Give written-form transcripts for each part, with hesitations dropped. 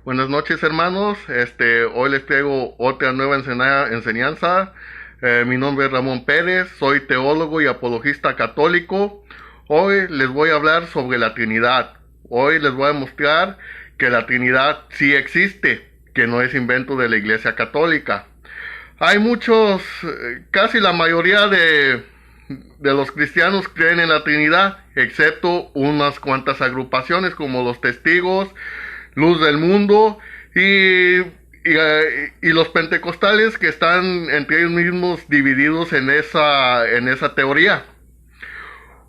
Buenas noches, hermanos. Hoy les traigo otra nueva enseñanza. Mi nombre es Ramón Pérez, soy teólogo y apologista católico. Hoy les voy a hablar sobre la Trinidad. Hoy les voy a mostrar que la Trinidad sí existe, que no es invento de la Iglesia Católica. Hay muchos, casi la mayoría de los cristianos creen en la Trinidad, excepto unas cuantas agrupaciones como los Testigos, Luz del Mundo y los pentecostales, que están entre ellos mismos divididos en esa teoría.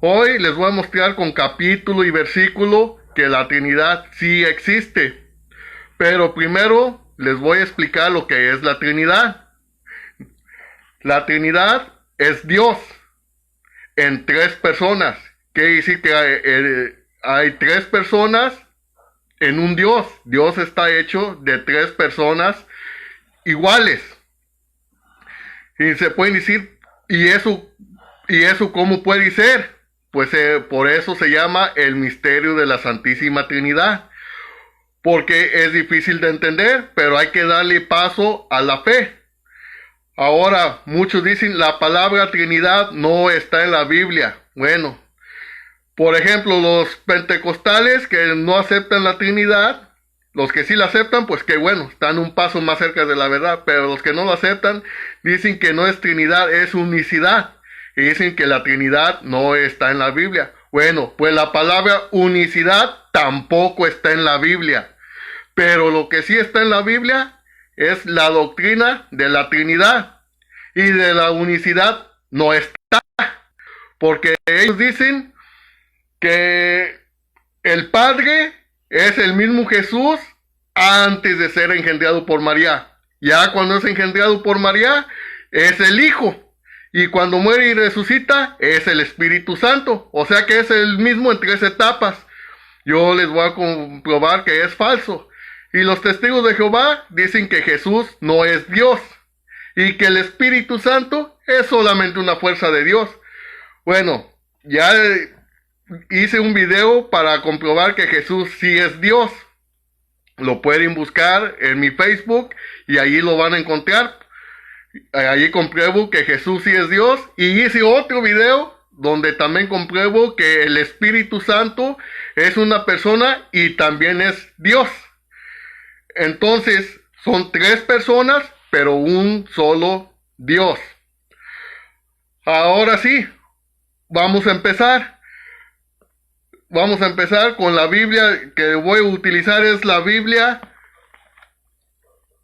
Hoy les voy a mostrar con capítulo y versículo que la Trinidad sí existe. Pero primero les voy a explicar lo que es la Trinidad. La Trinidad es Dios en tres personas. Quiere decir que hay tres personas en un Dios. Dios está hecho de tres personas iguales. Y se pueden decir, ¿y eso cómo puede ser? Pues por eso se llama el misterio de la Santísima Trinidad. Porque es difícil de entender, pero hay que darle paso a la fe. Ahora, muchos dicen, la palabra Trinidad no está en la Biblia. Bueno, por ejemplo, los pentecostales que no aceptan la Trinidad, los que sí la aceptan, pues que bueno, están un paso más cerca de la verdad, pero los que no la aceptan dicen que no es Trinidad, es unicidad, y dicen que la Trinidad no está en la Biblia. Bueno, pues la palabra unicidad tampoco está en la Biblia, pero lo que sí está en la Biblia es la doctrina de la Trinidad, y de la unicidad no está, porque ellos dicen que el Padre es el mismo Jesús antes de ser engendrado por María. Ya cuando es engendrado por María, es el Hijo. Y cuando muere y resucita, es el Espíritu Santo. O sea que es el mismo en tres etapas. Yo les voy a comprobar que es falso. Y los testigos de Jehová dicen que Jesús no es Dios. Y que el Espíritu Santo es solamente una fuerza de Dios. Bueno, ya hice un video para comprobar que Jesús sí es Dios. Lo pueden buscar en mi Facebook y allí lo van a encontrar. Allí compruebo que Jesús sí es Dios. Y hice otro video donde también compruebo que el Espíritu Santo es una persona y también es Dios. Entonces, son tres personas, pero un solo Dios. Ahora sí, vamos a empezar. Vamos a empezar con la Biblia que voy a utilizar, es la Biblia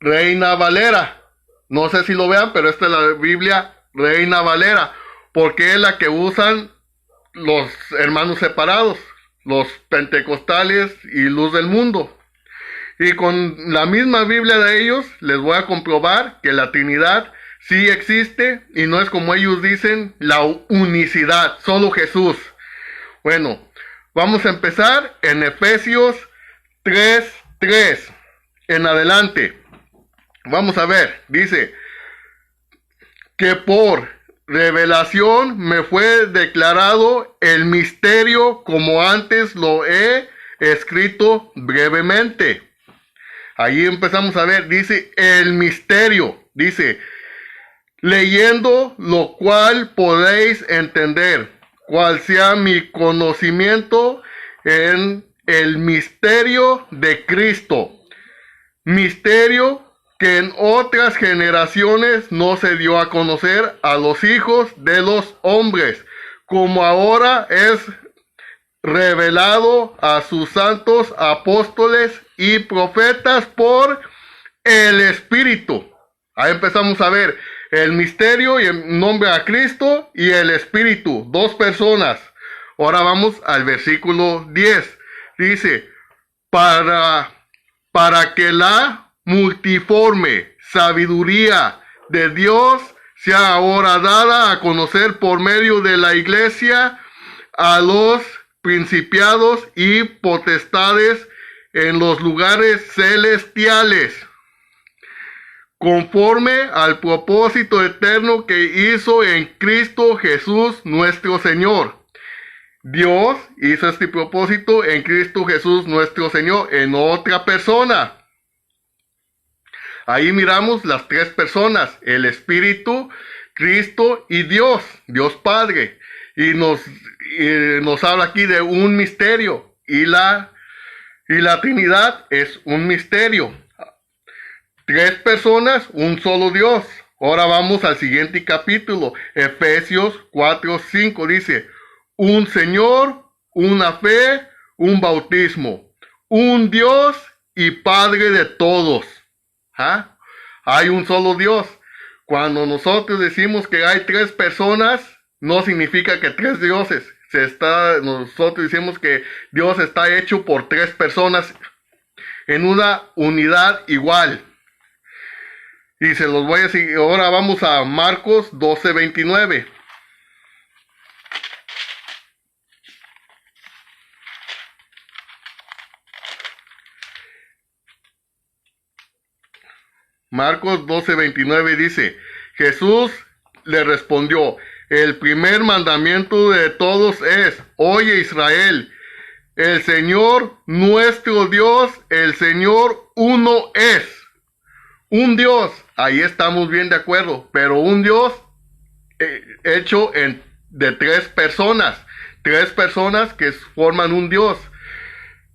Reina Valera. No sé si lo vean, pero esta es la Biblia Reina Valera, porque es la que usan los hermanos separados, los pentecostales y Luz del Mundo. Y con la misma Biblia de ellos les voy a comprobar que la Trinidad sí existe y no es como ellos dicen, la unicidad, solo Jesús. Bueno, vamos a empezar en Efesios 3:3 en adelante. Vamos a ver, dice que por revelación me fue declarado el misterio como antes lo he escrito brevemente. Ahí empezamos a ver, dice el misterio, dice, leyendo lo cual podéis entender cuál sea mi conocimiento en el misterio de Cristo. Misterio que en otras generaciones no se dio a conocer a los hijos de los hombres, como ahora es revelado a sus santos apóstoles y profetas por el Espíritu. Ahí empezamos a ver el misterio y el nombre a Cristo y el Espíritu, dos personas. Ahora vamos al versículo 10. Dice, para que la multiforme sabiduría de Dios sea ahora dada a conocer por medio de la iglesia a los principados y potestades en los lugares celestiales, conforme al propósito eterno que hizo en Cristo Jesús nuestro Señor. Dios hizo este propósito en Cristo Jesús nuestro Señor, en otra persona. Ahí miramos las tres personas, el Espíritu, Cristo y Dios, Dios Padre. Y nos habla aquí de un misterio. Y la Trinidad es un misterio. Tres personas, un solo Dios. Ahora vamos al siguiente capítulo, Efesios 4:5, dice, un Señor, una fe, un bautismo, un Dios y Padre de todos. ¿Ah? Hay un solo Dios. Cuando nosotros decimos que hay tres personas, no significa que tres dioses. Nosotros decimos que Dios está hecho por tres personas en una unidad igual. Y se los voy a decir. Ahora vamos a Marcos 12:29. Marcos 12:29 dice, Jesús le respondió, el primer mandamiento de todos es, oye Israel, el Señor nuestro Dios, el Señor uno es. Un Dios, ahí estamos bien de acuerdo, pero un Dios hecho de tres personas que forman un Dios.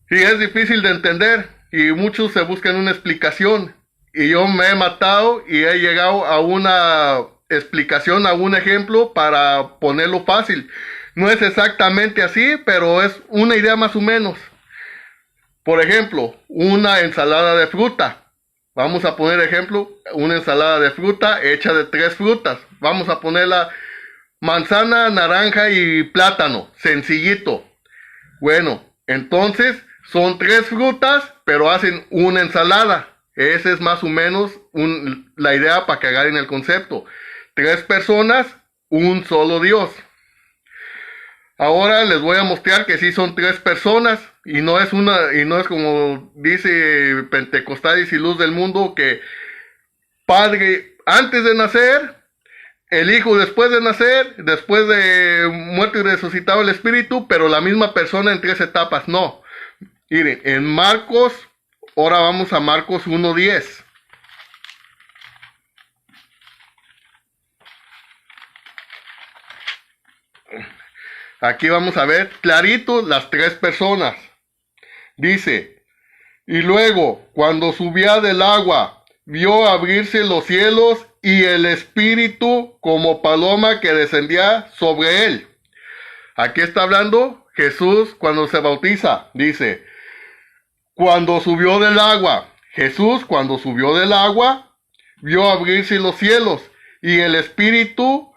Y es difícil de entender, y muchos se buscan una explicación. Y yo me he matado y he llegado a una explicación, a un ejemplo para ponerlo fácil. No es exactamente así, pero es una idea más o menos. Por ejemplo, una ensalada de fruta. Vamos a poner ejemplo, una ensalada de fruta hecha de tres frutas. Vamos a ponerla manzana, naranja y plátano, sencillito. Bueno, entonces son tres frutas, pero hacen una ensalada. Esa es más o menos la idea para que agarren el concepto. Tres personas, un solo Dios. Ahora les voy a mostrar que sí son tres personas y no es como dice Pentecostales y Luz del Mundo que Padre antes de nacer, el Hijo después de nacer, después de muerto y resucitado el Espíritu, pero la misma persona en tres etapas. No. Miren, en Marcos, ahora vamos a Marcos 1:10. Aquí vamos a ver clarito las tres personas. Dice, y luego, cuando subía del agua, vio abrirse los cielos y el Espíritu como paloma que descendía sobre él. Aquí está hablando Jesús cuando se bautiza. Dice, cuando subió del agua, Jesús cuando subió del agua, vio abrirse los cielos y el Espíritu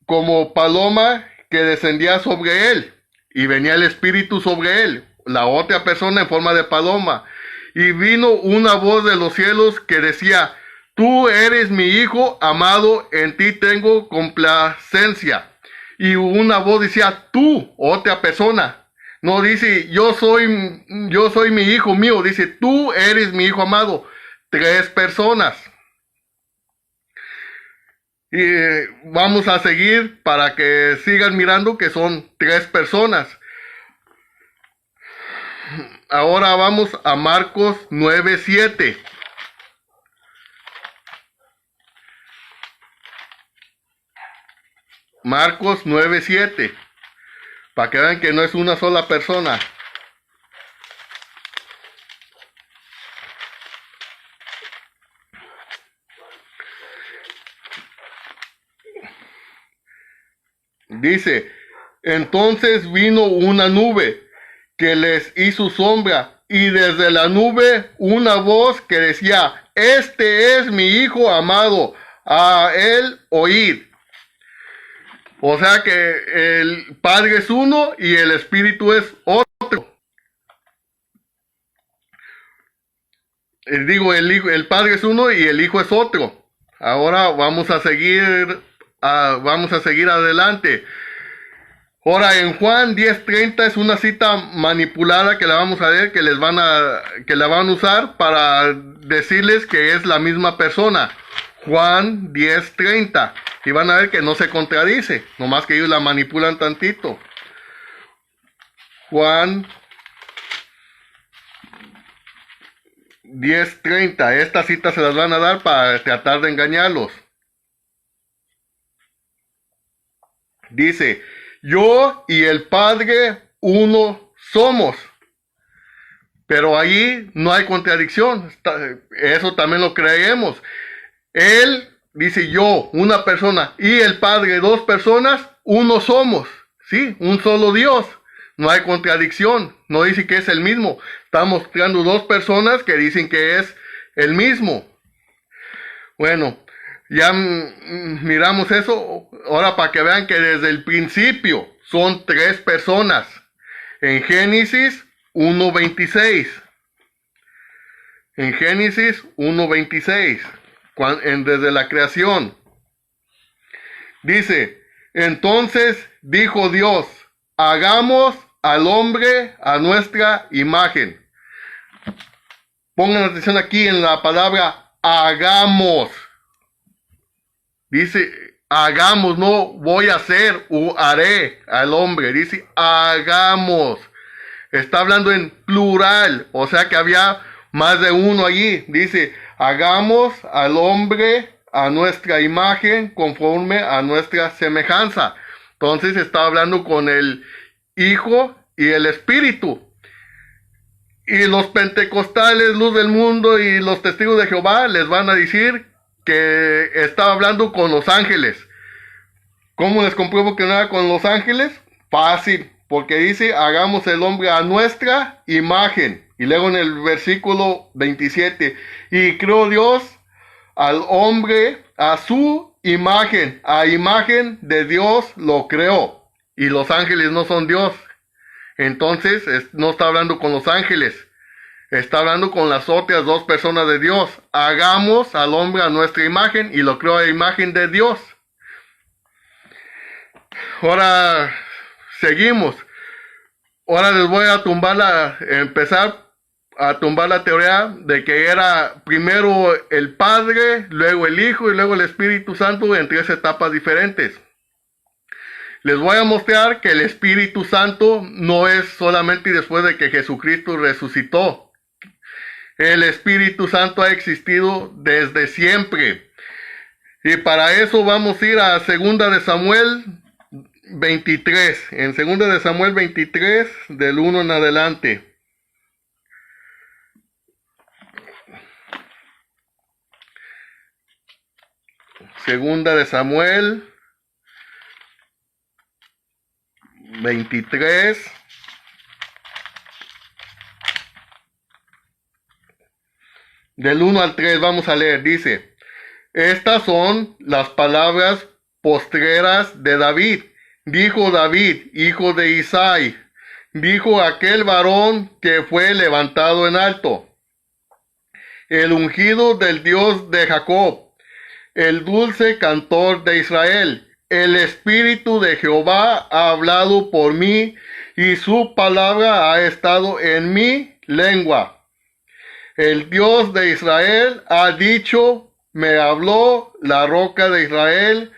como paloma que descendía sobre él. Y venía el Espíritu sobre él, la otra persona en forma de paloma. Y vino una voz de los cielos que decía, tú eres mi Hijo amado, en ti tengo complacencia. Y una voz decía, tú, otra persona. No dice, yo soy mi hijo mío. Dice, tú eres mi Hijo amado. Tres personas. Y vamos a seguir para que sigan mirando que son tres personas. Ahora vamos a Marcos 9:7. Marcos 9:7. Para que vean que no es una sola persona. Dice, entonces vino una nube que les hizo sombra, y desde la nube una voz que decía, este es mi Hijo amado, a él oíd. O sea que el Padre es uno y el Espíritu es otro. El Padre es uno y el Hijo es otro. Ahora vamos a seguir adelante. Ahora en Juan 10:30 es una cita manipulada que la vamos a ver, que la van a usar para decirles que es la misma persona. Juan 10:30. Y van a ver que no se contradice, nomás que ellos la manipulan tantito. Juan 10:30. Estas citas se las van a dar para tratar de engañarlos. Dice, yo y el Padre uno somos. Pero ahí no hay contradicción. Eso también lo creemos. Él dice yo, una persona, y el Padre, dos personas, uno somos. Sí, un solo Dios. No hay contradicción. No dice que es el mismo. Está mostrando dos personas que dicen que es el mismo. Bueno, ya miramos eso. Ahora para que vean que desde el principio son tres personas. En Génesis 1:26. En Génesis 1:26. Desde la creación. Dice, entonces dijo Dios, hagamos al hombre a nuestra imagen. Pongan atención aquí en la palabra hagamos. Dice hagamos, no voy a hacer o haré al hombre. Dice hagamos. Está hablando en plural, o sea que había más de uno allí. Dice hagamos al hombre a nuestra imagen conforme a nuestra semejanza. Entonces está hablando con el Hijo y el Espíritu. Y los pentecostales, luz del mundo y los testigos de Jehová les van a decir que estaba hablando con los ángeles. ¿Cómo les compruebo que no era con los ángeles? Fácil, porque dice hagamos el hombre a nuestra imagen. Y luego en el versículo 27, y creó Dios al hombre a su imagen, a imagen de Dios lo creó. Y los ángeles no son Dios. Entonces no está hablando con los ángeles. Está hablando con las otras dos personas de Dios. Hagamos al hombre a nuestra imagen y lo creó a imagen de Dios. Ahora seguimos. Ahora les voy a empezar a tumbar la teoría de que era primero el Padre, luego el Hijo y luego el Espíritu Santo en tres etapas diferentes. Les voy a mostrar que el Espíritu Santo no es solamente después de que Jesucristo resucitó. El Espíritu Santo ha existido desde siempre. Y para eso vamos a ir a 2 de Samuel 23. En 2 de Samuel 23, del 1 en adelante. Segunda de Samuel 23 del 1 al 3 vamos a leer. Dice, estas son las palabras postreras de David. Dijo David, hijo de Isaí, dijo aquel varón que fue levantado en alto, el ungido del Dios de Jacob, el dulce cantor de Israel. El Espíritu de Jehová ha hablado por mí, y su palabra ha estado en mi lengua. El Dios de Israel ha dicho, me habló la roca de Israel.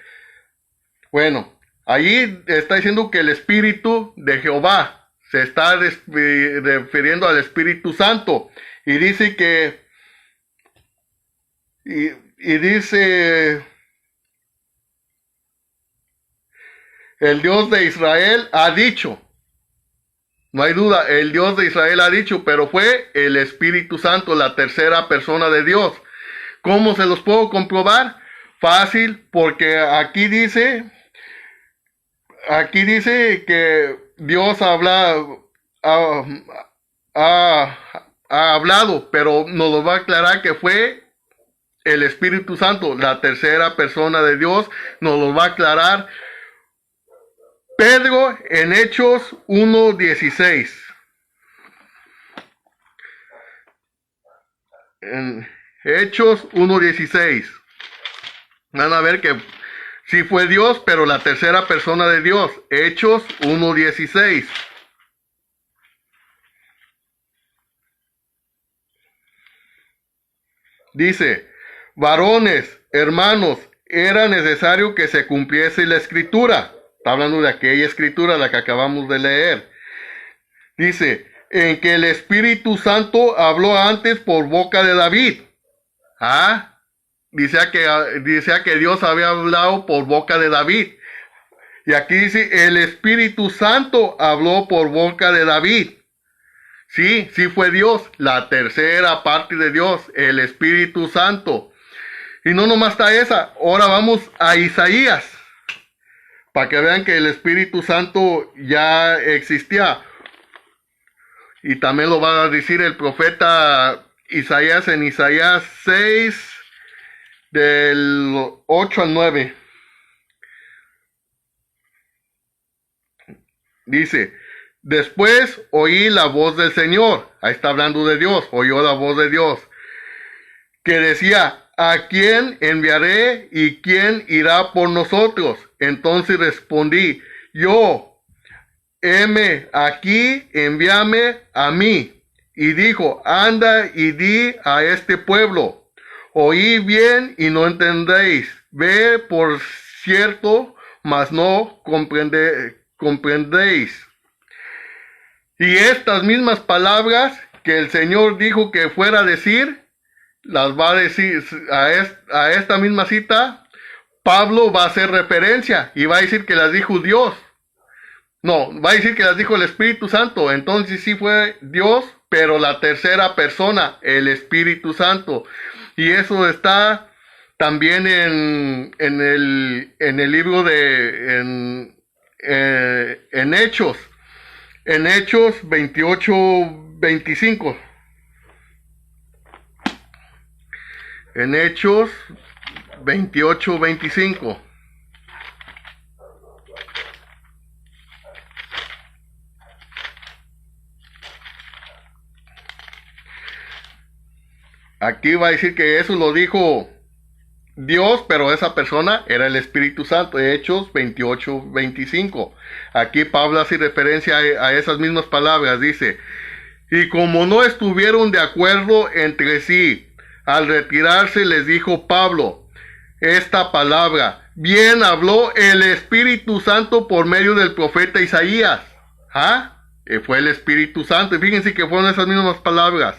Bueno, allí está diciendo que el Espíritu de Jehová se está refiriendo al Espíritu Santo. Y dice que, y dice, el Dios de Israel ha dicho. No hay duda, el Dios de Israel ha dicho, pero fue el Espíritu Santo, la tercera persona de Dios. ¿Cómo se los puedo comprobar? Fácil, porque aquí dice que Dios ha hablado, pero nos lo va a aclarar que fue el Espíritu Santo, la tercera persona de Dios, nos lo va a aclarar Pedro en Hechos 1:16. En Hechos 1:16. Van a ver que sí fue Dios, pero la tercera persona de Dios. Hechos 1:16. Dice, varones, hermanos, era necesario que se cumpliese la escritura. Está hablando de aquella escritura, la que acabamos de leer. Dice, en que el Espíritu Santo habló antes por boca de David. Dice que Dios había hablado por boca de David. Y aquí dice, el Espíritu Santo habló por boca de David. Sí fue Dios, la tercera parte de Dios, el Espíritu Santo. Y no nomás está esa, ahora vamos a Isaías, para que vean que el Espíritu Santo ya existía. Y también lo va a decir el profeta Isaías en Isaías 6, del 8 al 9. Dice, después oí la voz del Señor, ahí está hablando de Dios, oyó la voz de Dios, que decía, ¿a quién enviaré y quién irá por nosotros? Entonces respondí, yo, heme aquí, envíame a mí. Y dijo, anda y di a este pueblo, oí bien y no entendéis, ve por cierto, mas no comprendéis. Y estas mismas palabras que el Señor dijo que fuera a decir, las va a decir a esta misma cita. Pablo va a hacer referencia y va a decir que las dijo Dios. No, va a decir que las dijo el Espíritu Santo. Entonces sí fue Dios, pero la tercera persona, el Espíritu Santo. Y eso está también en el libro de en Hechos. En Hechos 28-25. En Hechos 28-25. Aquí va a decir que eso lo dijo Dios, pero esa persona era el Espíritu Santo. Hechos 28-25. Aquí Pablo hace referencia a esas mismas palabras. Dice, y como no estuvieron de acuerdo entre sí, al retirarse les dijo Pablo esta palabra, bien habló el Espíritu Santo por medio del profeta Isaías. Fue el Espíritu Santo. Y fíjense que fueron esas mismas palabras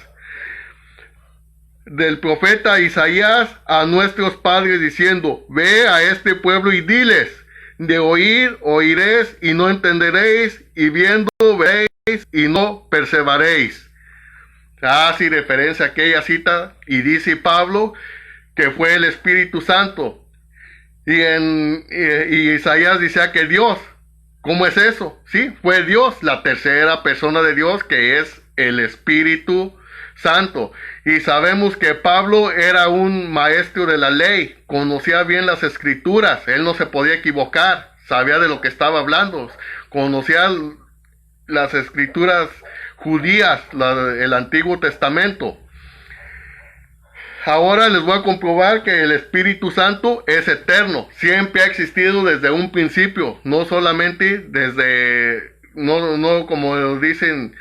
del profeta Isaías a nuestros padres diciendo, ve a este pueblo y diles, de oír oiréis y no entenderéis, y viendo veréis y no perseveraréis. Hace referencia a aquella cita y dice Pablo que fue el Espíritu Santo. Y Isaías decía que Dios. ¿Cómo es eso? Sí, fue Dios, la tercera persona de Dios, que es el Espíritu Santo. Y sabemos que Pablo era un maestro de la ley, conocía bien las escrituras, él no se podía equivocar, sabía de lo que estaba hablando, conocía las escrituras judías, el Antiguo Testamento. Ahora les voy a comprobar que el Espíritu Santo es eterno, siempre ha existido desde un principio, no solamente desde, no como dicen,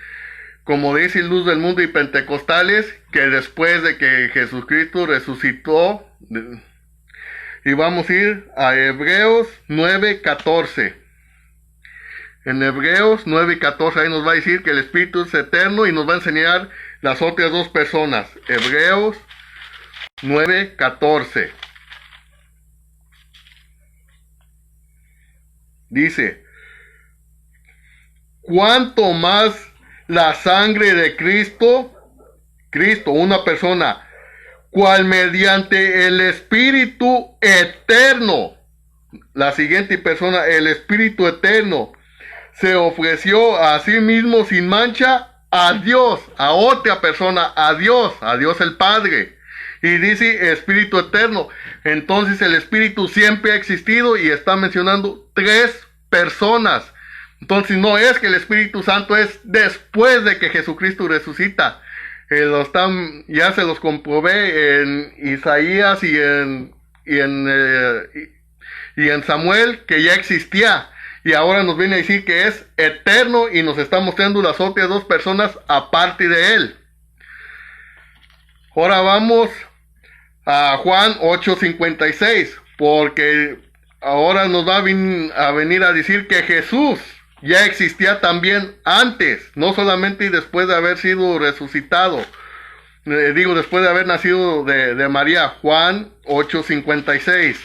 como dice Luz del Mundo y Pentecostales, que después de que Jesucristo resucitó. Y vamos a ir a Hebreos 9:14. En Hebreos 9:14 ahí nos va a decir que el Espíritu es eterno y nos va a enseñar las otras dos personas. Hebreos 9:14. Dice, ¿cuánto más la sangre de Cristo, una persona, cual mediante el Espíritu eterno, la siguiente persona, el Espíritu eterno, se ofreció a sí mismo sin mancha a Dios, a otra persona, a Dios el Padre. Y dice Espíritu eterno. Entonces el Espíritu siempre ha existido y está mencionando tres personas. Entonces no es que el Espíritu Santo es después de que Jesucristo resucita. Ya se los comprobé en Isaías y en Samuel que ya existía. Y ahora nos viene a decir que es eterno y nos está mostrando las otras dos personas aparte de él. Ahora vamos a Juan 8:56, porque ahora nos va a venir a decir que Jesús, ya existía también antes, no solamente y después de haber sido resucitado. Después de haber nacido de María. Juan 8:56.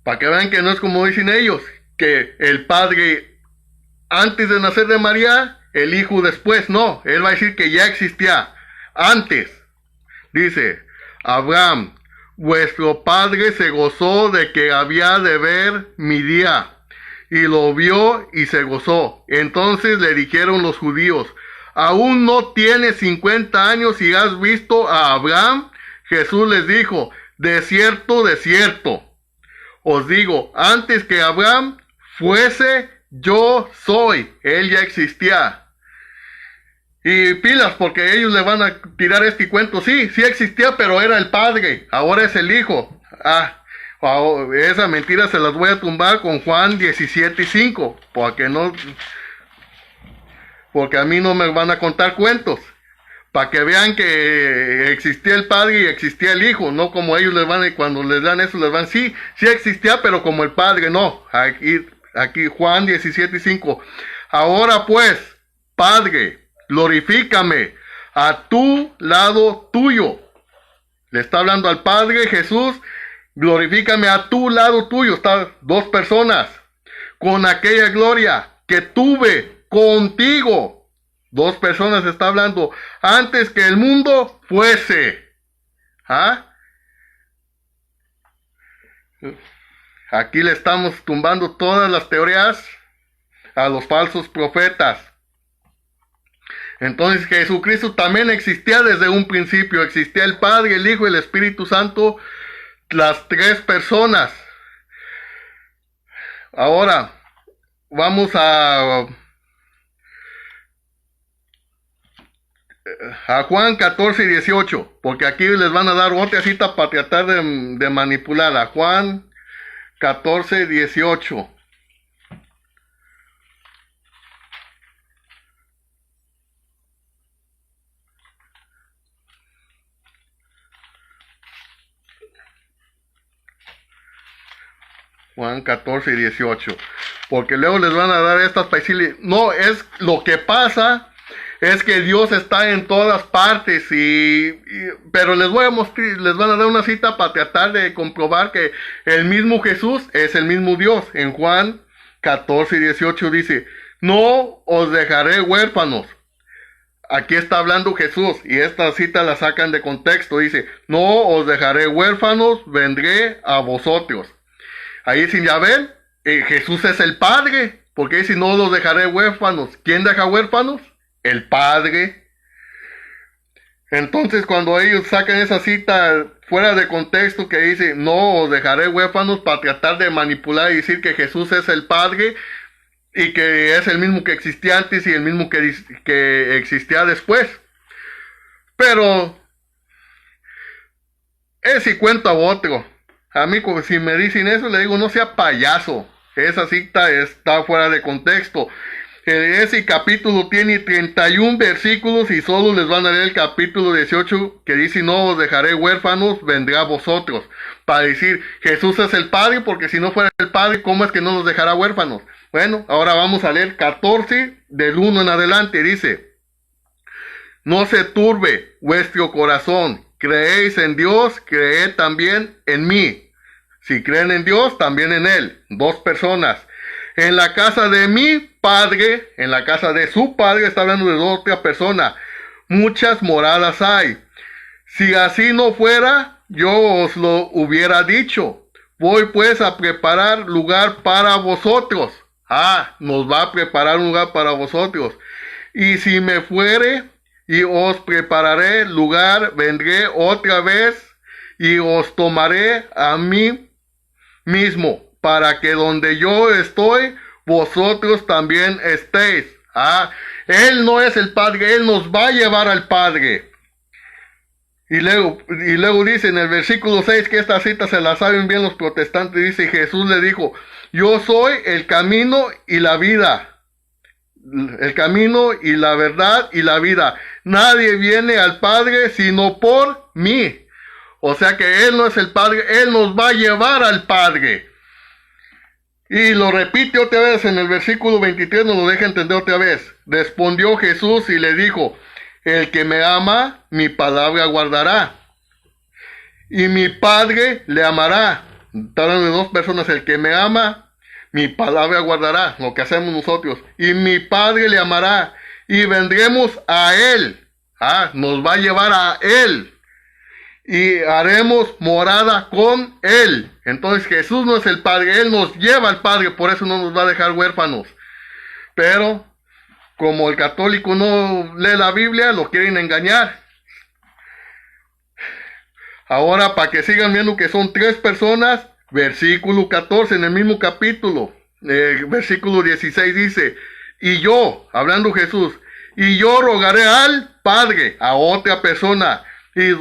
Para que vean que no es como dicen ellos, que el Padre antes de nacer de María, el Hijo después. No, él va a decir que ya existía antes. Dice, Abraham, vuestro padre se gozó de que había de ver mi día, y lo vio y se gozó. Entonces le dijeron los judíos, ¿aún no tienes 50 años y has visto a Abraham? Jesús les dijo, de cierto, os digo, antes que Abraham fuese, yo soy. Él ya existía. Y pilas, porque ellos le van a tirar este cuento. Sí existía, pero era el Padre. Ahora es el Hijo. Esa mentira se las voy a tumbar con Juan 17:5. Porque a mí no me van a contar cuentos. Para que vean que existía el Padre y existía el Hijo. No como ellos les van, cuando les dan eso, les van, sí existía, pero como el Padre, no. Aquí Juan 17:5. Ahora pues, Padre, glorifícame a tu lado tuyo. Le está hablando al Padre Jesús. Glorifícame a tu lado tuyo. Están dos personas. Con aquella gloria que tuve contigo. Dos personas está hablando. Antes que el mundo fuese. Aquí le estamos tumbando todas las teorías a los falsos profetas. Entonces Jesucristo también existía desde un principio. Existía el Padre, el Hijo y el Espíritu Santo. Las tres personas. Ahora vamos a Juan 14:18, porque aquí les van a dar otra cita para tratar de manipular. A Juan 14:18. Juan 14:18. Porque luego les van a dar estas para decirle, no, es lo que pasa. Es que Dios está en todas partes pero les voy a mostrar, les van a dar una cita para tratar de comprobar que el mismo Jesús es el mismo Dios. En Juan 14:18 dice, no os dejaré huérfanos. Aquí está hablando Jesús y esta cita la sacan de contexto. Dice, no os dejaré huérfanos, vendré a vosotros. Ahí sin ya ven, Jesús es el Padre, porque dice, no los dejaré huérfanos. ¿Quién deja huérfanos? El Padre. Entonces cuando ellos sacan esa cita fuera de contexto que dice, no os dejaré huérfanos, para tratar de manipular y decir que Jesús es el Padre y que es el mismo que existía antes y el mismo que existía después. Pero ese cuento a otro. A mí si me dicen eso le digo, no sea payaso. Esa cita está fuera de contexto. Ese capítulo tiene 31 versículos y solo les van a leer el capítulo 18 que dice, no os dejaré huérfanos, vendré a vosotros. Para decir, Jesús es el Padre, porque si no fuera el Padre, ¿cómo es que no nos dejará huérfanos? Bueno, ahora vamos a leer 14 del 1 en adelante. Dice, no se turbe vuestro corazón, creéis en Dios, creed también en mí. Si creen en Dios, también en Él. Dos personas. En la casa de mi Padre, en la casa de su Padre, está hablando de otra persona, muchas moradas hay. Si así no fuera, yo os lo hubiera dicho. Voy pues a preparar lugar para vosotros. Nos va a preparar un lugar para vosotros. Y si me fuere y os prepararé lugar, vendré otra vez y os tomaré a mí mismo, para que donde yo estoy, vosotros también estéis. Él no es el Padre, Él nos va a llevar al Padre. Y luego dice en el versículo 6, que esta cita se la saben bien los protestantes, dice, Jesús le dijo, yo soy el camino y la vida. El camino y la verdad y la vida. Nadie viene al Padre sino por mí. O sea que Él no es el Padre, Él nos va a llevar al Padre. Y lo repite otra vez en el versículo 23, nos lo deja entender otra vez. Respondió Jesús y le dijo, el que me ama, mi palabra guardará. Y mi Padre le amará. Está hablando de dos personas, el que me ama, mi palabra guardará, lo que hacemos nosotros. Y mi Padre le amará. Y vendremos a Él. Nos va a llevar a Él. Y haremos morada con Él. Entonces Jesús no es el Padre, Él nos lleva al Padre, por eso no nos va a dejar huérfanos. Pero, como el católico no lee la Biblia, lo quieren engañar. Ahora, para que sigan viendo que son tres personas, versículo 14 en el mismo capítulo, versículo 16 dice, y yo, hablando Jesús, y yo rogaré al Padre, a otra persona, y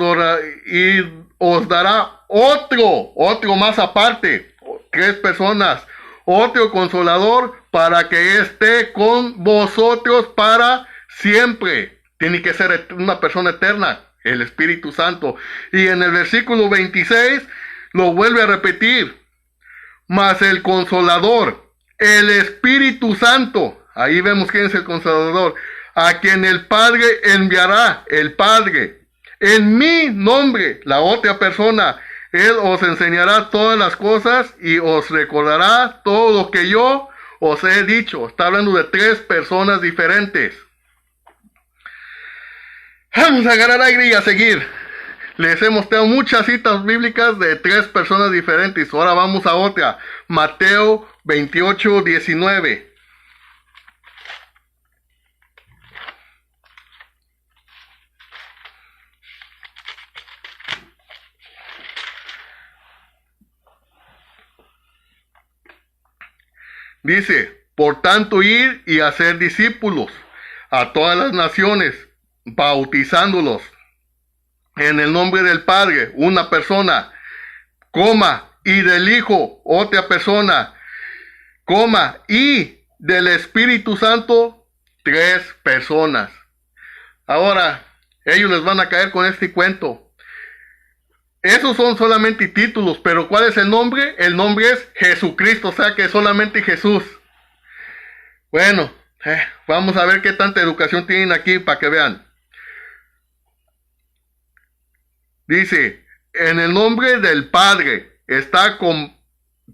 os dará otro más aparte, tres personas, otro consolador, para que esté con vosotros para siempre. Tiene que ser una persona eterna, el Espíritu Santo. Y en el versículo 26 lo vuelve a repetir, mas el consolador, el Espíritu Santo, ahí vemos quién es el consolador, a quien el Padre enviará, el Padre, en mi nombre, la otra persona, Él os enseñará todas las cosas y os recordará todo lo que yo os he dicho. Está hablando de tres personas diferentes. Vamos a agarrar aire y a seguir. Les he mostrado muchas citas bíblicas de tres personas diferentes. Ahora vamos a otra. Mateo 28:19. Dice, por tanto ir y hacer discípulos a todas las naciones, bautizándolos en el nombre del Padre, una persona, y del Hijo, otra persona, y del Espíritu Santo, tres personas. Ahora, ellos les van a caer con este cuento. Esos son solamente títulos, pero ¿cuál es el nombre? El nombre es Jesucristo, o sea que solamente Jesús. Bueno, vamos a ver qué tanta educación tienen aquí para que vean. Dice, en el nombre del Padre, está con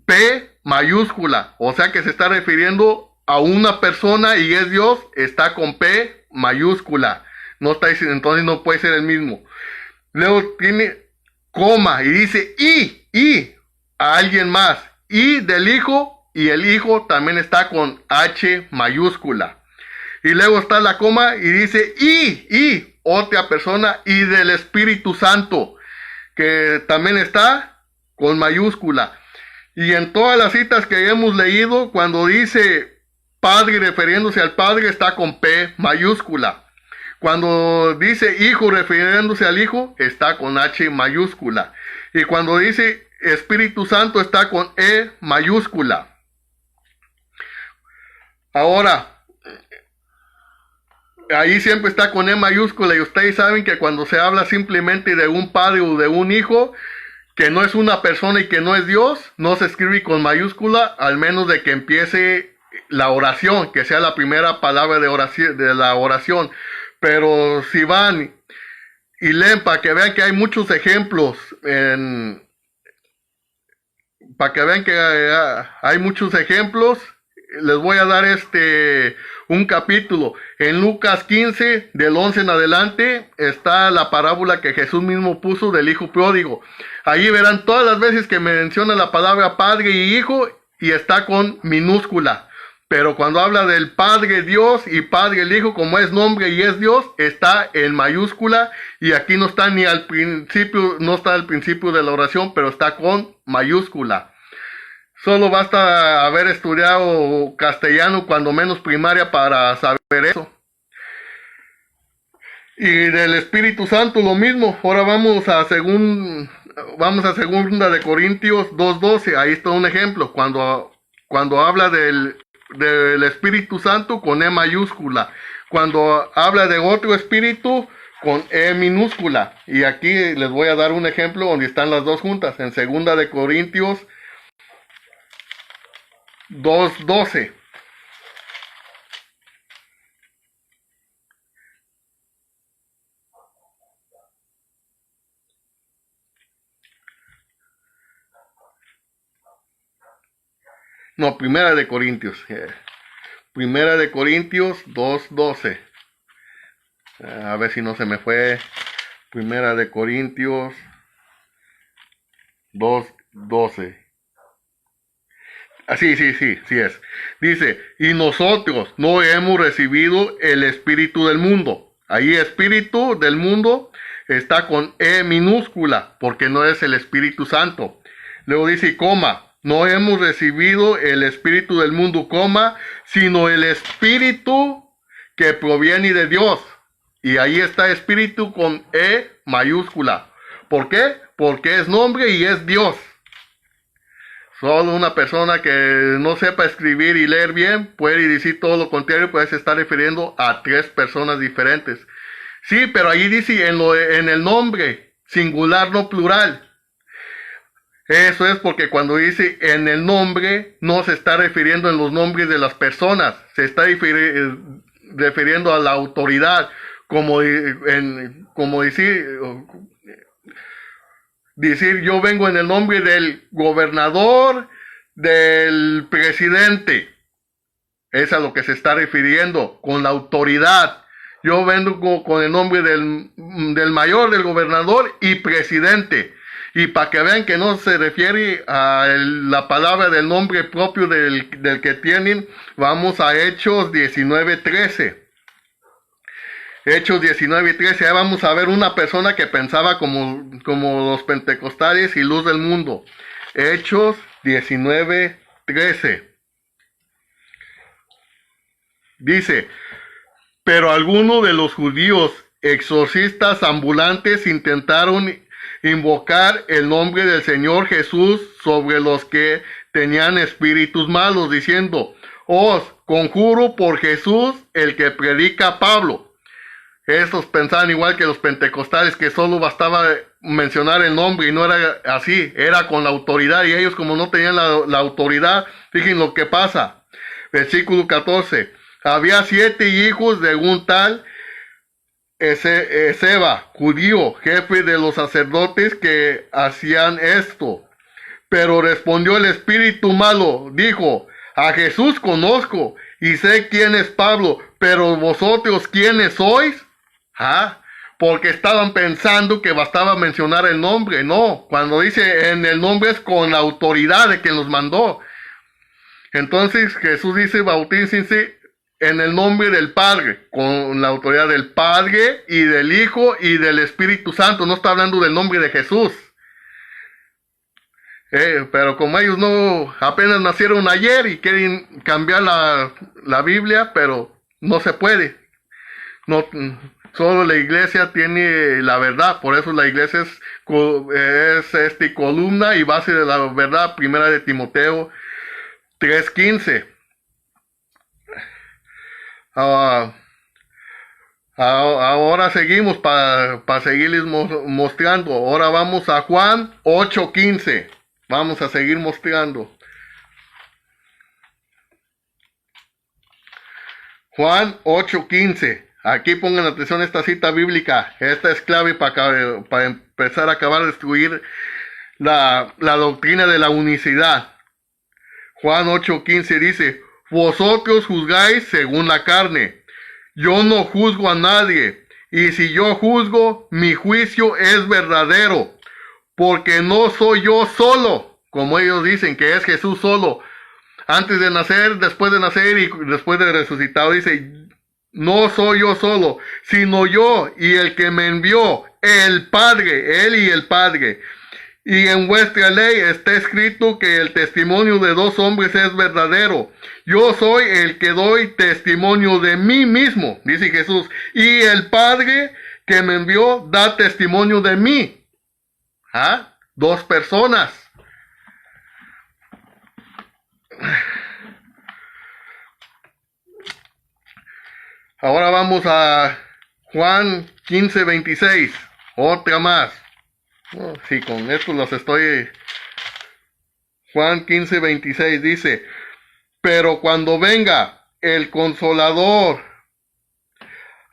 P mayúscula, o sea que se está refiriendo a una persona y es Dios, está con P mayúscula. No está diciendo, entonces no puede ser el mismo. Luego tiene y dice y a alguien más, y del Hijo, y el Hijo también está con H mayúscula. Y luego está la coma y dice y otra persona, y del Espíritu Santo, que también está con mayúscula. Y en todas las citas que hemos leído, cuando dice Padre refiriéndose al Padre, está con P mayúscula. Cuando dice Hijo refiriéndose al Hijo, está con H mayúscula. Y cuando dice Espíritu Santo, está con E mayúscula. Ahora, ahí siempre está con E mayúscula. Y ustedes saben que cuando se habla simplemente de un padre o de un hijo, que no es una persona y que no es Dios, no se escribe con mayúscula, al menos de que empiece la oración, que sea la primera palabra de la oración. Pero si van y leen para que vean que hay muchos ejemplos, para que vean que hay muchos ejemplos, les voy a dar un capítulo. En Lucas 15, del 11 en adelante, está la parábola que Jesús mismo puso del hijo pródigo. Ahí verán todas las veces que menciona la palabra Padre y Hijo y está con minúscula. Pero cuando habla del Padre Dios y Padre el Hijo, como es nombre y es Dios, está en mayúscula. Y aquí no está ni al principio, no está al principio de la oración, pero está con mayúscula. Solo basta haber estudiado castellano, cuando menos primaria, para saber eso. Y del Espíritu Santo lo mismo. Ahora vamos a segunda de Corintios 2:12. Ahí está un ejemplo. Cuando habla del Espíritu Santo con E mayúscula. Cuando habla de otro espíritu con E minúscula. Y aquí les voy a dar un ejemplo donde están las dos juntas. En 2 Corintios 2:12. No, Primera de Corintios. Primera de Corintios 2:12. A ver si no se me fue. Primera de Corintios 2:12. Sí es. Dice, y nosotros no hemos recibido el espíritu del mundo. Ahí espíritu del mundo está con E minúscula, porque no es el Espíritu Santo. Luego dice, coma, no hemos recibido el espíritu del mundo, coma, sino el espíritu que proviene de Dios. Y ahí está espíritu con E mayúscula. ¿Por qué? Porque es nombre y es Dios. Solo una persona que no sepa escribir y leer bien puede decir todo lo contrario, pues se está refiriendo a 3 personas diferentes. Sí, pero ahí dice en el nombre, singular, no plural. Eso es porque cuando dice en el nombre, no se está refiriendo en los nombres de las personas, se está refiriendo a la autoridad, como decir yo vengo en el nombre del gobernador, del presidente. Es a lo que se está refiriendo, con la autoridad. Yo vengo con el nombre del mayor, del gobernador y presidente. Y para que vean que no se refiere a la palabra del nombre propio del que tienen, vamos a Hechos 19:13. Hechos 19:13, ahí vamos a ver una persona que pensaba como los pentecostales y luz del mundo. Hechos 19:13. Dice, pero algunos de los judíos exorcistas ambulantes intentaron invocar el nombre del Señor Jesús sobre los que tenían espíritus malos, diciendo, os conjuro por Jesús el que predica Pablo. Estos pensaban igual que los pentecostales, que solo bastaba mencionar el nombre y no era así, era con la autoridad, y ellos como no tenían la autoridad, fíjense lo que pasa. Versículo 14, había 7 hijos de un tal Eseba, judío, jefe de los sacerdotes que hacían esto. Pero respondió el espíritu malo, dijo, a Jesús conozco y sé quién es Pablo, pero vosotros quiénes sois. Porque estaban pensando que bastaba mencionar el nombre. No, cuando dice en el nombre es con la autoridad de quien los mandó. Entonces Jesús dice, bautícense en el nombre del Padre, con la autoridad del Padre y del Hijo y del Espíritu Santo. No está hablando del nombre de Jesús. Pero como ellos no apenas nacieron ayer y quieren cambiar la Biblia, pero no se puede. No, solo la iglesia tiene la verdad, por eso la iglesia es columna y base de la verdad. Primera de Timoteo 3:15. Ahora seguimos para seguirles mostrando. Ahora vamos a Juan 8:15. Vamos a seguir mostrando. Juan 8:15. Aquí pongan atención a esta cita bíblica. Esta es clave para empezar a acabar de destruir la doctrina de la unicidad. Juan 8:15 dice, vosotros juzgáis según la carne. Yo no juzgo a nadie. Y si yo juzgo, mi juicio es verdadero. Porque no soy yo solo, como ellos dicen que es Jesús solo. Antes de nacer, después de nacer y después de resucitado, dice, no soy yo solo, sino yo y el que me envió, el Padre, Él y el Padre. Y en vuestra ley está escrito que el testimonio de 2 hombres es verdadero. Yo soy el que doy testimonio de mí mismo, dice Jesús. Y el Padre que me envió da testimonio de mí. 2 personas. Ahora vamos a Juan 15:26. Otra más. Sí, con esto los estoy... Juan 15:26 dice, pero cuando venga el Consolador,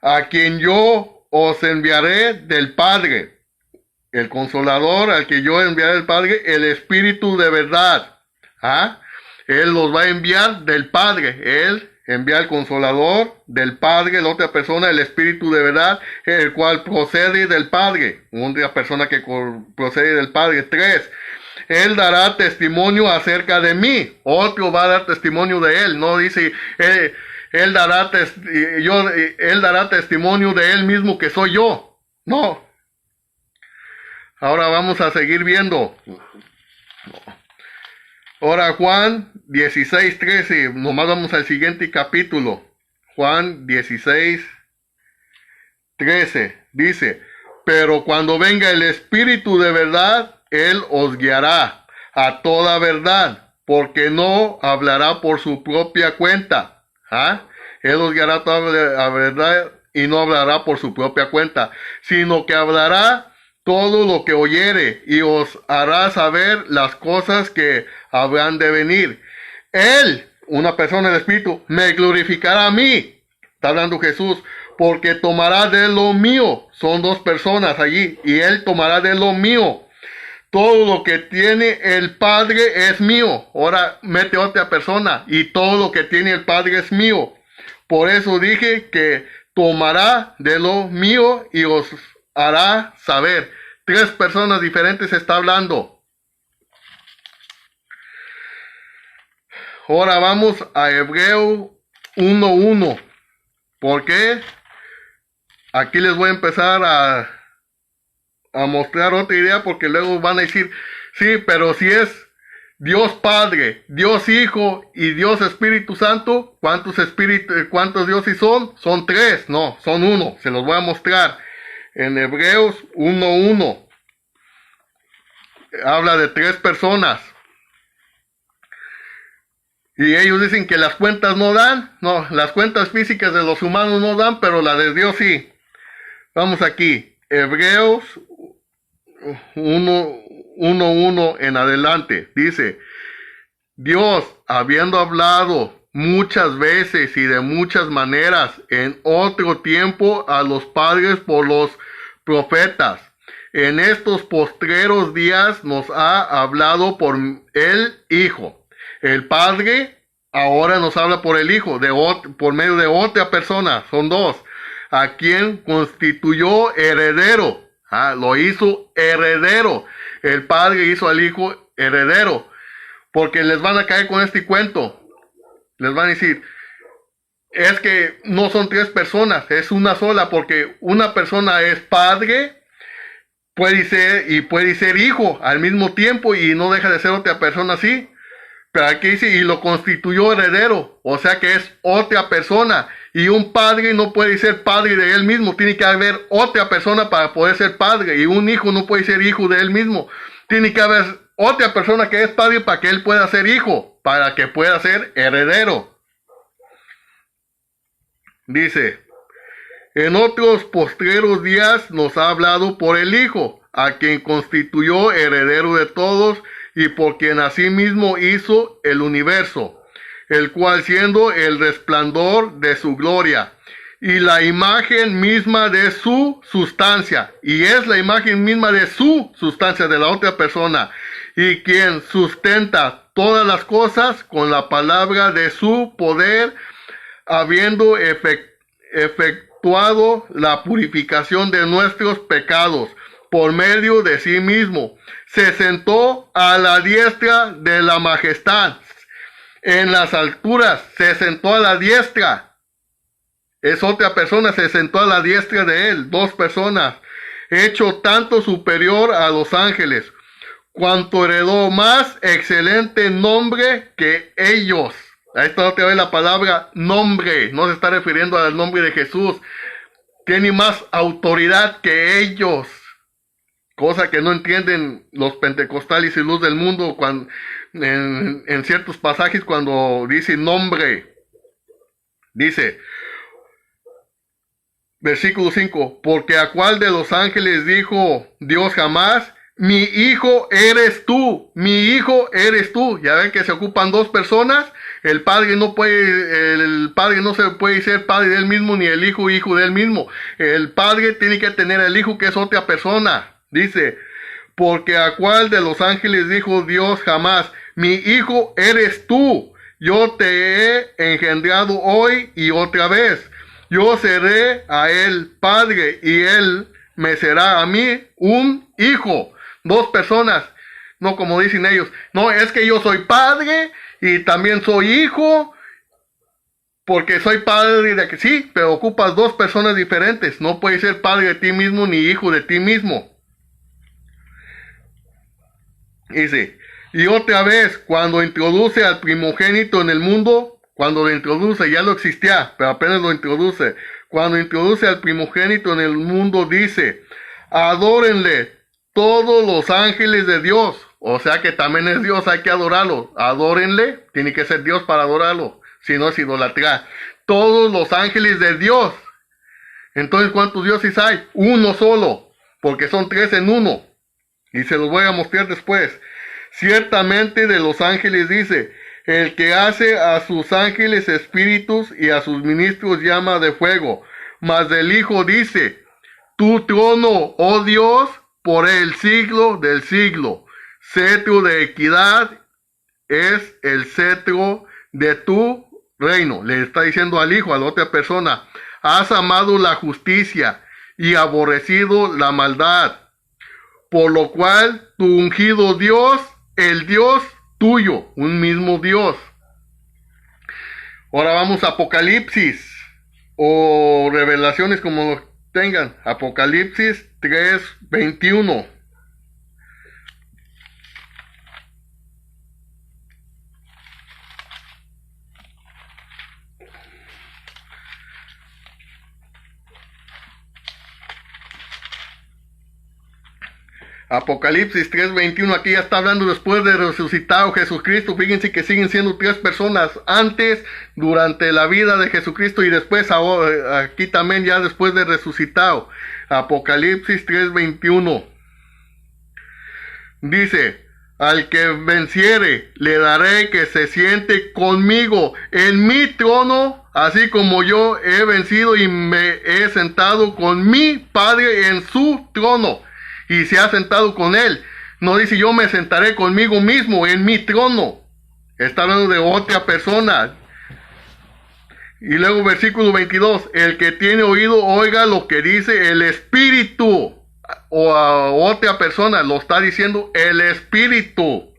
a quien yo os enviaré del Padre, el Consolador al que yo enviaré del Padre, el Espíritu de verdad. Él los va a enviar del Padre. Él envía al Consolador del Padre, la otra persona, el Espíritu de verdad, el cual procede del Padre. Una persona que procede del Padre. 3. Él dará testimonio acerca de mí. Otro va a dar testimonio de él. No dice, él dará testimonio de él mismo que soy yo. No. Ahora vamos a seguir viendo. Ahora Juan 16:13. Nomás vamos al siguiente capítulo. Juan 16:13. Dice, pero cuando venga el Espíritu de verdad, Él os guiará a toda verdad, porque no hablará por su propia cuenta. Él os guiará a toda verdad y no hablará por su propia cuenta, sino que hablará todo lo que oyere y os hará saber las cosas que habrán de venir. Él, una persona del Espíritu, me glorificará a mí. Está hablando Jesús, porque tomará de lo mío. Son dos personas allí, y Él tomará de lo mío. Todo lo que tiene el Padre es mío. Ahora mete otra persona, y todo lo que tiene el Padre es mío. Por eso dije que tomará de lo mío y os hará saber. 3 personas diferentes está hablando. Ahora vamos a Hebreo 1:1. ¿Por qué? Aquí les voy a empezar a mostrar otra idea, porque luego van a decir, sí, pero si es Dios Padre, Dios Hijo y Dios Espíritu Santo, ¿cuántos dioses son? Son 3, no, son 1. Se los voy a mostrar. En Hebreos 1:1 habla de 3 personas. Y ellos dicen que las cuentas no dan. No, las cuentas físicas de los humanos no dan, pero la de Dios sí. Vamos aquí. Hebreos 1:1 en adelante. Dice, Dios, habiendo hablado muchas veces y de muchas maneras en otro tiempo a los padres por los profetas, en estos postreros días nos ha hablado por el Hijo. El Padre ahora nos habla por el Hijo, por medio de otra persona, son 2, a quien constituyó heredero. Lo hizo heredero. El Padre hizo al Hijo heredero. Porque les van a caer con este cuento. Les van a decir, es que no son 3 personas, es una sola, porque una persona es padre, puede ser hijo al mismo tiempo y no deja de ser otra persona así. Pero aquí dice, y lo constituyó heredero, o sea que es otra persona. Y un padre no puede ser padre de él mismo, tiene que haber otra persona para poder ser padre. Y un hijo no puede ser hijo de él mismo, tiene que haber otra persona que es padre para que él pueda ser hijo, para que pueda ser heredero. Dice, en otros postreros días nos ha hablado por el Hijo, a quien constituyó heredero de todos y por quien asimismo hizo el universo, el cual siendo el resplandor de su gloria y la imagen misma de su sustancia, y es la imagen misma de su sustancia, de la otra persona, y quien sustenta todas las cosas con la palabra de su poder, habiendo efectuado la purificación de nuestros pecados por medio de sí mismo, se sentó a la diestra de la majestad. En las alturas se sentó a la diestra. Es otra persona, se sentó a la diestra de él. 2 personas. Hecho tanto superior a los ángeles, cuanto heredó más excelente nombre que ellos. Ahí está otra vez la palabra nombre. No se está refiriendo al nombre de Jesús. Tiene más autoridad que ellos. Cosa que no entienden los pentecostales y luz del mundo cuando, en ciertos pasajes cuando dice nombre. Dice, Versículo 5. Porque a cuál de los ángeles dijo Dios jamás: mi hijo eres tú, mi hijo eres tú. Ya ven que se ocupan dos personas. El padre no se puede ser padre de él mismo, ni el hijo de él mismo. El padre tiene que tener al hijo, que es otra persona. Dice, porque a cuál de los ángeles dijo Dios jamás: mi hijo eres tú, yo te he engendrado hoy y otra vez. Yo seré a él padre y él me será a mí un hijo. Dos personas, no como dicen ellos. No, es que yo soy padre y también soy hijo, porque soy padre de que sí, pero ocupas dos personas diferentes. No puedes ser padre de ti mismo ni hijo de ti mismo. Dice, y otra vez, cuando introduce al primogénito en el mundo, cuando lo introduce, ya lo existía, pero apenas lo introduce. Cuando introduce al primogénito en el mundo, dice, adórenle todos los ángeles de Dios. O sea que también es Dios, hay que adorarlo. Adórenle, tiene que ser Dios para adorarlo, si no es idolatría. Todos los ángeles de Dios. Entonces, ¿cuántos dioses hay? Uno solo, porque son tres en uno. Y se los voy a mostrar después. Ciertamente de los ángeles dice, el que hace a sus ángeles espíritus y a sus ministros llama de fuego. Mas del Hijo dice, tu trono, oh Dios, por el siglo del siglo. Cetro de equidad es el cetro de tu reino. Le está diciendo al Hijo, a la otra persona, has amado la justicia y aborrecido la maldad. Por lo cual tu ungido Dios, el Dios tuyo, un mismo Dios. Ahora vamos a Apocalipsis, o Revelaciones, como lo tengan. Apocalipsis 3:21. Apocalipsis 3:21, aquí ya está hablando después de resucitado Jesucristo. Fíjense que siguen siendo tres personas: antes, durante la vida de Jesucristo y después, ahora, aquí también ya después de resucitado. Apocalipsis 3:21 dice, al que venciere le daré que se siente conmigo en mi trono, así como yo he vencido y me he sentado con mi Padre en su trono. Y se ha sentado con él. No dice yo me sentaré conmigo mismo en mi trono. Está hablando de otra persona. Y luego versículo 22. El que tiene oído oiga lo que dice el Espíritu. O a otra persona lo está diciendo el Espíritu.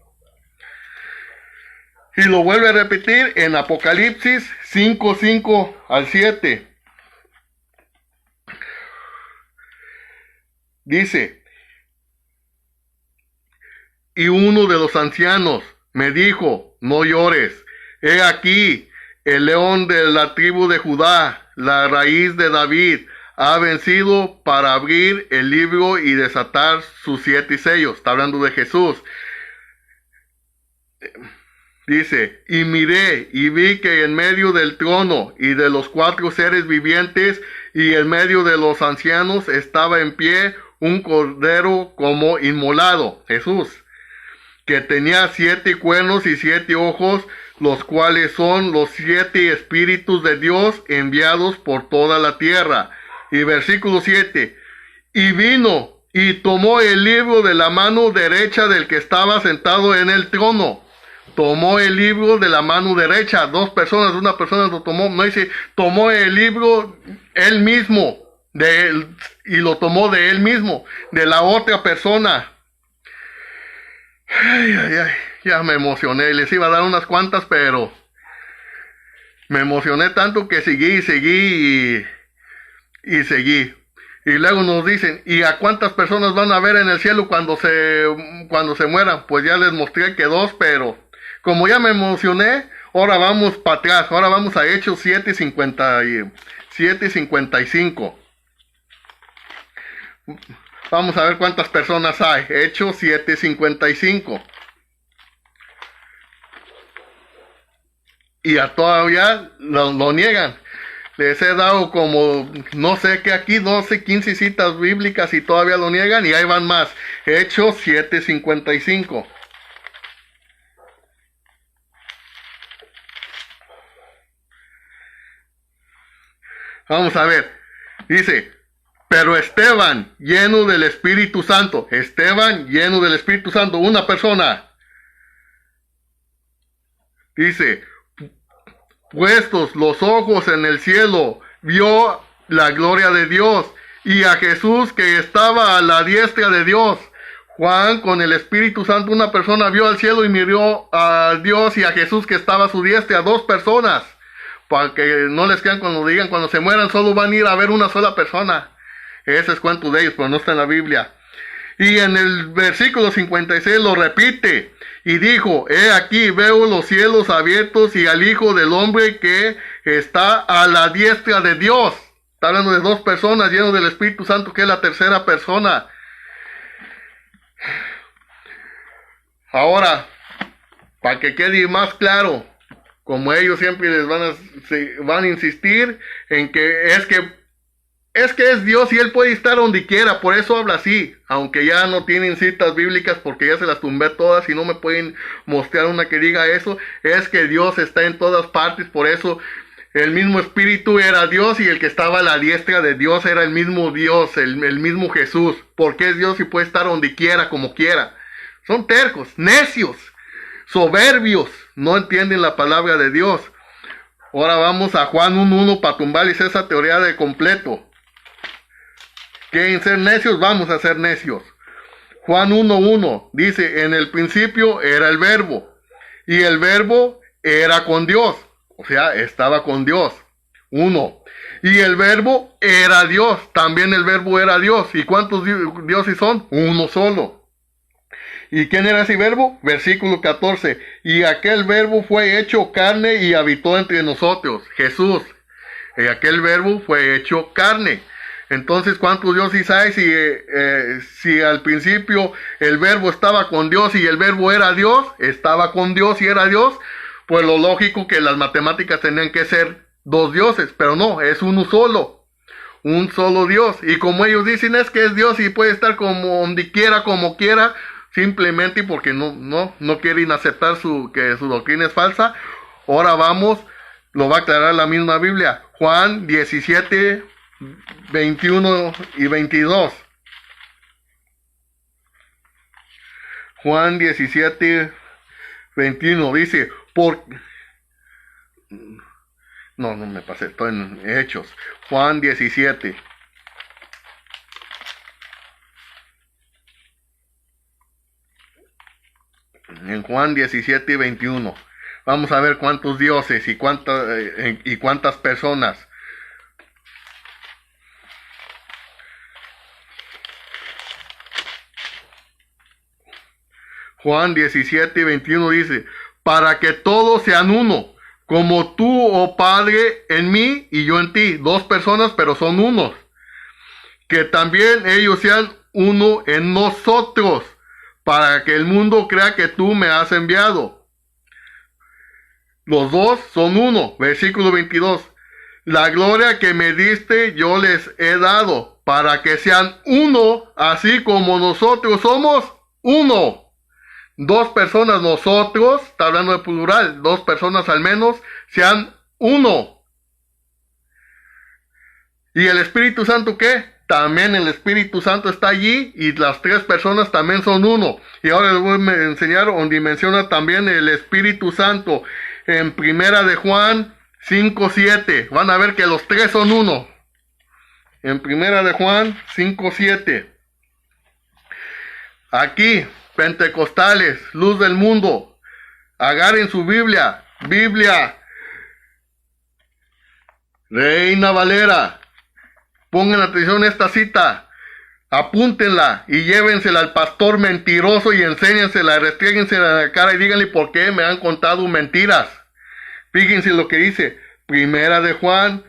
Y lo vuelve a repetir en Apocalipsis 5:5 al 7. Dice, y uno de los ancianos me dijo, no llores, he aquí, el león de la tribu de Judá, la raíz de David, ha vencido para abrir el libro y desatar sus 7 sellos. Está hablando de Jesús. Dice, y miré y vi que en medio del trono y de los 4 seres vivientes y en medio de los ancianos estaba en pie un cordero como inmolado, Jesús, que tenía 7 cuernos y 7 ojos, los cuales son los 7 espíritus de Dios enviados por toda la tierra. Y versículo 7, y vino y tomó el libro de la mano derecha del que estaba sentado en el trono. Tomó el libro de la mano derecha. 2 personas, una persona lo tomó. No dice, tomó el libro él mismo, de él, y lo tomó de él mismo, de la otra persona. Ay, ya me emocioné. Les iba a dar unas cuantas, pero me emocioné tanto que seguí. Y luego nos dicen, ¿y a cuántas personas van a ver en el cielo cuando se mueran? Pues ya les mostré que 2, pero como ya me emocioné, ahora vamos para atrás. Ahora vamos a Hechos 7:55. Vamos a ver cuántas personas hay. Hechos 7:55. Y todavía lo niegan. Les he dado como, no sé qué aquí, 12, 15 citas bíblicas y todavía lo niegan, y ahí van más. Hechos 7:55. Vamos a ver. Dice, pero Esteban, lleno del Espíritu Santo. Esteban, lleno del Espíritu Santo, una persona. Dice, puestos los ojos en el cielo, vio la gloria de Dios y a Jesús que estaba a la diestra de Dios. Juan, con el Espíritu Santo, una persona vio al cielo y miró a Dios y a Jesús que estaba a su diestra, dos personas. Para que no les crean cuando digan, cuando se mueran solo van a ir a ver una sola persona. Ese es cuento de ellos, pero no está en la Biblia. Y en el versículo 56 lo repite. Y dijo, he aquí veo los cielos abiertos y al Hijo del Hombre que está a la diestra de Dios. Está hablando de dos personas llenos del Espíritu Santo, que es la tercera persona. Ahora, para que quede más claro, como ellos siempre les van a insistir en que es Dios y Él puede estar donde quiera, por eso habla así, aunque ya no tienen citas bíblicas porque ya se las tumbé todas y no me pueden mostrar una que diga eso. Es que Dios está en todas partes, por eso el mismo Espíritu era Dios y el que estaba a la diestra de Dios era el mismo Dios, el mismo Jesús, porque es Dios y puede estar donde quiera, como quiera. Son tercos, necios, soberbios, no entienden la palabra de Dios. Ahora vamos a Juan 1:1 para tumbarles esa teoría de completo. ¿Quieren ser necios? Vamos a ser necios. Juan 1:1 dice, en el principio era el verbo, y el verbo era con Dios, o sea, estaba con Dios. 1. Y el verbo era Dios, también el verbo era Dios. ¿Y cuántos dioses son? Uno solo. ¿Y quién era ese verbo? Versículo 14. Y aquel verbo fue hecho carne y habitó entre nosotros. Jesús. Y aquel verbo fue hecho carne. Entonces, ¿cuántos dioses hay si al principio el verbo estaba con Dios y el verbo era Dios? Estaba con Dios y era Dios. Pues lo lógico que las matemáticas tenían que ser dos dioses. Pero no, es uno solo. Un solo Dios. Y como ellos dicen es que es Dios y puede estar como donde quiera, como quiera. Simplemente porque no quieren aceptar que su doctrina es falsa. Ahora vamos, lo va a aclarar la misma Biblia. Juan 17, 21 y 22. Juan 17, 21 dice, no me pasé, estoy en Hechos. Juan 17. En Juan 17 y 21. Vamos a ver cuántos dioses y cuántas personas. Juan 17 y 21 dice, para que todos sean uno, como tú, oh Padre, en mí y yo en ti. Dos personas, pero son unos. Que también ellos sean uno en nosotros, para que el mundo crea que tú me has enviado. Los dos son uno. Versículo 22. La gloria que me diste yo les he dado, para que sean uno, así como nosotros somos uno. Dos personas nosotros, está hablando de plural, dos personas al menos, sean uno. ¿Y el Espíritu Santo qué? También el Espíritu Santo está allí y las tres personas también son uno. Y ahora les voy a enseñar donde menciona también el Espíritu Santo. En Primera de Juan 5:7. Van a ver que los tres son uno. En Primera de Juan 5:7. Aquí, pentecostales, luz del mundo. Agarren su Biblia. Biblia Reina Valera. Pongan atención a esta cita, apúntenla y llévensela al pastor mentiroso y enséñensela, restriéguensela en la cara y díganle por qué me han contado mentiras. Fíjense lo que dice, Primera de Juan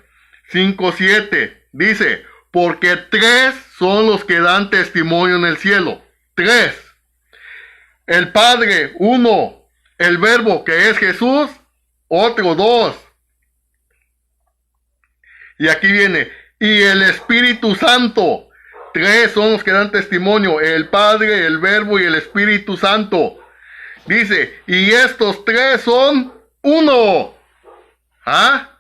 5:7, dice, porque tres son los que dan testimonio en el cielo, tres. El Padre, uno, el Verbo que es Jesús, otro, dos. Y aquí viene, y el Espíritu Santo. Tres son los que dan testimonio, el Padre, el Verbo y el Espíritu Santo. Dice, y estos tres son uno. ¿Ah?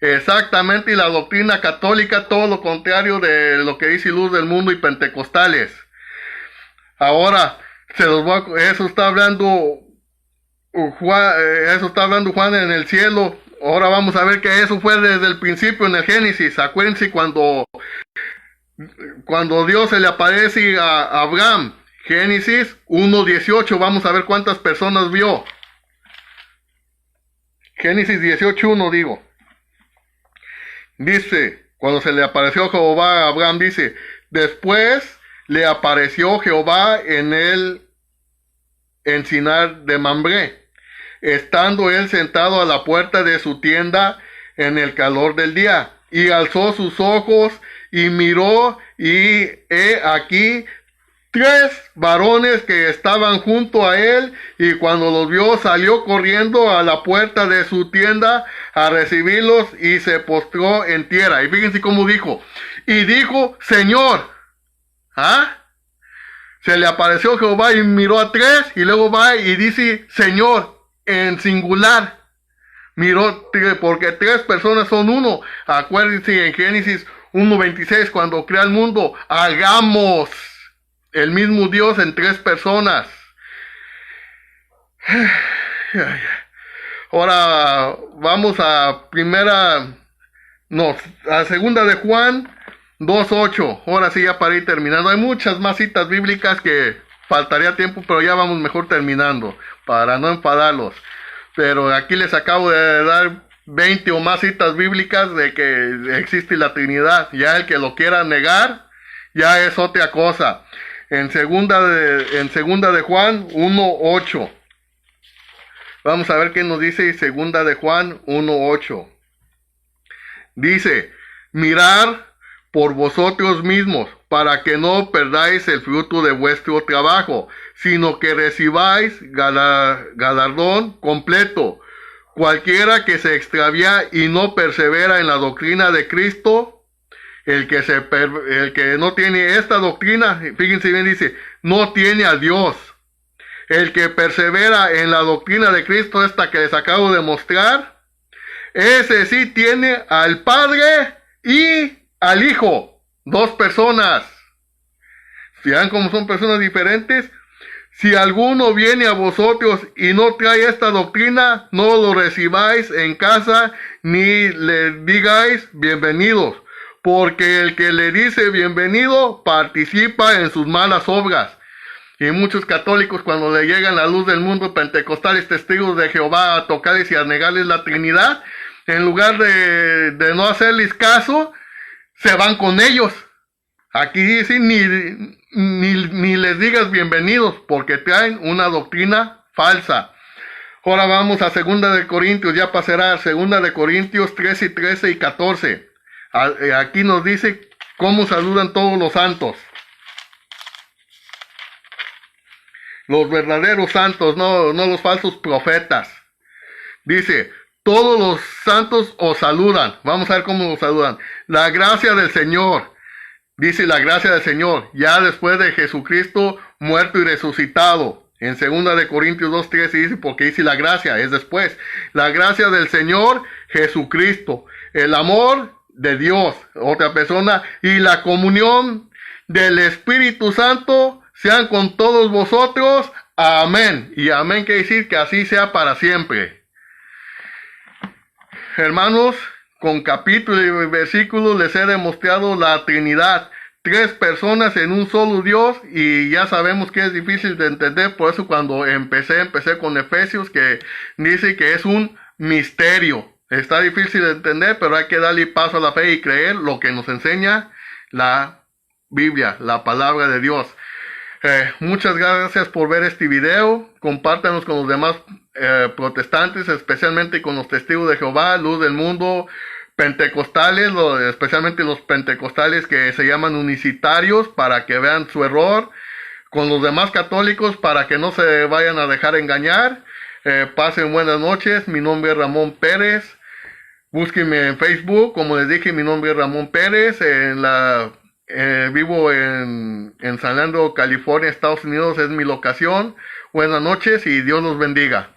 Exactamente, y la doctrina católica, todo lo contrario de lo que dice Luz del Mundo y Pentecostales. Ahora, eso está hablando Juan en el cielo. Ahora vamos a ver que eso fue desde el principio en el Génesis. Acuérdense cuando Dios se le aparece a Abraham, Génesis 1:18, vamos a ver cuántas personas vio. Génesis 18:1 digo. Dice, cuando se le apareció Jehová a Abraham, dice, después le apareció Jehová en el encinar de Mambré, estando él sentado a la puerta de su tienda en el calor del día, y alzó sus ojos y miró, y he aquí tres varones que estaban junto a él, y cuando los vio salió corriendo a la puerta de su tienda a recibirlos y se postró en tierra. Y fíjense cómo dijo, y dijo, Señor, se le apareció Jehová y miró a tres, y luego va y dice, Señor, en singular. Miró, porque tres personas son uno. Acuérdense en Génesis 1:26, cuando crea el mundo, hagamos el mismo Dios en tres personas. Ahora vamos a segunda de Juan 2:8. Ahora sí, ya para ir terminando. Hay muchas más citas bíblicas que faltaría tiempo, pero ya vamos mejor terminando, para no enfadarlos. Pero aquí les acabo de dar 20 o más citas bíblicas de que existe la Trinidad. Ya el que lo quiera negar, ya es otra cosa. En segunda de Juan 1:8. Vamos a ver qué nos dice segunda de Juan 1:8. Dice, mirad por vosotros mismos, para que no perdáis el fruto de vuestro trabajo, sino que recibáis galardón completo. Cualquiera que se extravía y no persevera en la doctrina de Cristo, el que no tiene esta doctrina, fíjense bien, dice, no tiene a Dios. El que persevera en la doctrina de Cristo, esta que les acabo de mostrar, ese sí tiene al Padre y al Hijo, dos personas. ¿Vean cómo son personas diferentes? Si alguno viene a vosotros y no trae esta doctrina, no lo recibáis en casa, ni le digáis bienvenidos, porque el que le dice bienvenido participa en sus malas obras. Y muchos católicos, cuando le llegan la luz del mundo, pentecostales, testigos de Jehová, a tocarles y a negarles la Trinidad, en lugar de no hacerles caso, se van con ellos. Aquí dice, ni les digas bienvenidos, porque traen una doctrina falsa. Ahora vamos a segunda de Corintios, ya pasará, segunda de Corintios 13 y 14. Aquí nos dice cómo saludan todos los santos. Los verdaderos santos, no los falsos profetas. Dice, todos los santos os saludan. Vamos a ver cómo los saludan. La gracia del Señor. Dice la gracia del Señor, ya después de Jesucristo muerto y resucitado. En 2 de Corintios 2:13 dice, porque dice la gracia, es después. La gracia del Señor Jesucristo, el amor de Dios, otra persona, y la comunión del Espíritu Santo sean con todos vosotros. Amén. Y amén quiere decir que así sea para siempre. Hermanos, con capítulo y versículo les he demostrado la Trinidad. Tres personas en un solo Dios, y ya sabemos que es difícil de entender. Por eso cuando empecé con Efesios, que dice que es un misterio. Está difícil de entender, pero hay que darle paso a la fe y creer lo que nos enseña la Biblia, la palabra de Dios. Muchas gracias por ver este video. Compártanos con los demás protestantes, especialmente con los testigos de Jehová, Luz del Mundo, pentecostales, especialmente los pentecostales que se llaman unicitarios, para que vean su error, con los demás católicos para que no se vayan a dejar engañar. Pasen buenas noches. Mi nombre es Ramón Pérez. Búsquenme en Facebook, como les dije, mi nombre es Ramón Pérez, vivo en San Leandro, California, Estados Unidos, es mi locación. Buenas noches y Dios los bendiga.